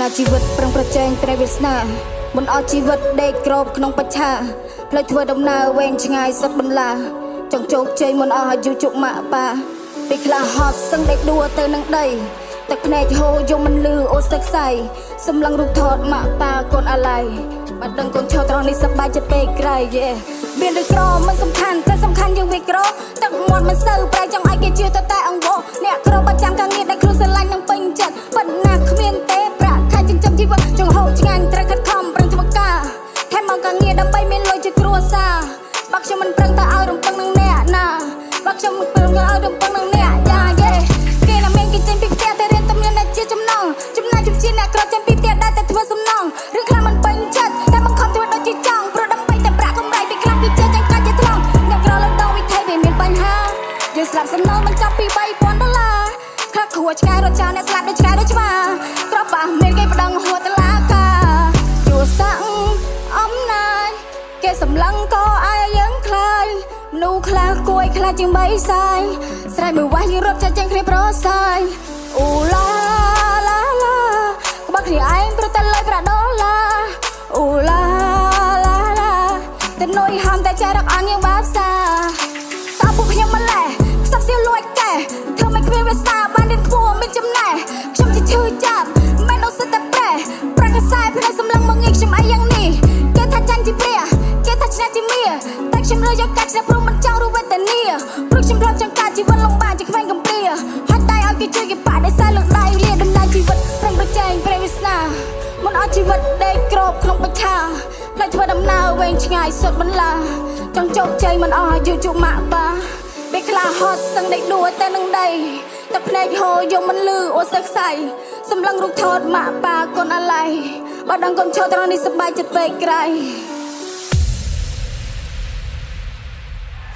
นาชีวิตប្រឹងប្រជែងព្រះវាសនាមិនអស់ជីវិតដេកក្របក្នុងបច្ឆាផ្លូវធ្វើដំណើរវែងឆ្ងាយសឹកបន្លាចង់ជោគជ័យមិនអស់អាយុជុកម៉ាក់ប៉ាពេលខ្លះហត់សឹងដេកដួលទៅនឹងដីទឹកភ្នែកហូរយំមិនលឺអូសទឹកសៃសម្លឹងរូបថតម៉ាក់ប៉ាកូនអាឡ័យបាត់ដឹងកូនឈរត្រង់នេះសប្បាយចិត្តពេកក្រៃមានឬក្រមិនសំខាន់តែសំខាន់យើងវាក្រទឹកមាត់មិនសូវប្រែចង់ឲ្យគេជឿទៅតែអង្វរអ្នកក្របាត់ចាំការងារដែលគ្រូស្រឡាញ់នឹងពេញចិត្តប៉ុន្តែគ្មានទេប្រាក់ខែចិញ្ចឹមជីវិតចង្ហូរឆ្ងាញ់ត្រូវខិតខំប្រឹងធ្វើការថែមមកការងារដើម្បីមានលុយជាគ្រួសារបើខ្ញុំមិនប្រឹងទៅឲ្យរំពឹងនឹងអ្នកណាបើខ្ញុំមិនប្រឹងទៅឲ្យរំពឹងនឹងអ្នកយ៉ាគេណាមានគេចេញពីផ្ទះតែរៀនតែមានតែជាចំណងចំណាយជំនឿអ្នកក្រចេញពីផ្ទះដែរតែធ្វើសំណងរឿងខ្លះមិនពេញចិត្តតែបង្ខំធ្វើដូចជាចង់ព្រោះដើម្បីតែប្រាក់កម្រៃពីខ្លះគឺចេះចាញ់កាច់ជាថ្លង់អ្នកក្រលើដងវិថីវាមានបញ្ហាយើងស្លាប់សំណងមិនចាប់ពី$3,000ខ្លះគ្រួឆ្កែរត់ចោលអ្នកស្លាប់ដូចឆ្កែដូចឆ្មាក្របបាមានគេប្តឹងហួរតឡាការជួសាក់អំណាចគេសម្លឹងក៏អាយយើងខ្លាយនូខ្លះគួយខ្លាចជាងបីសាយស្រែកមួយវាស់យើងរត់ចាច់ចេញគ្នាប្រសាយអូឡាឡាឡាក្បត់គ្នាឯងព្រោះតែលុយប្រាក់ដុល្លារអូឡាឡាឡាតែនុយហាំតែចាររកអានយើងបាបសាតើពួកខ្ញុំម្លេះខ្សឹបសៀលួយកែធ្វើមិនគ្មានវាសាបានរៀនខ្ពស់មានចំណេះខ្ញុំជាឈឺចាប់មិនអត់សិតតែប្រែកខ្សែភ្នែកសម្លឹងមកងាយខ្ញុំអីយ៉ាងនេះគេថាចាញ់ជាព្រះគេថាឈ្នះជាមាតែខ្ញុំរើយកកាច់ឈ្នះព្រមមិនចង់រស់វេទនាព្រោះខ្ញុំរត់ចង់ការជីវិតលំបាកជាក្មេងកំព្រាហត់ដៃឲ្យគេជួយគេប៉ាដែលសារលើកដៃលាដំណើរជីវិតប្រឹងប្រជែងព្រះវាសនាមិនអស់ជីវិតដេកក្របក្នុងបច្ឆាផ្លូវធ្វើដំណើរវែងឆ្ងាយសុទ្ធបន្លាចង់ជោគជ័យមិនអស់អាយុជុកម៉ាក់ប៉ាពេលខ្លះហត់សឹងដេកដួលទៅនឹងដីទឹកភ្នែកហូរយំមិនលឺអូសឹកសៃសម្លឹងរូបថតម៉ាក់ប៉ាកូនអាឡ័យបើដឹងកូនឈរត្រង់នេះសប្បាយចិត្តពេកក្រៃ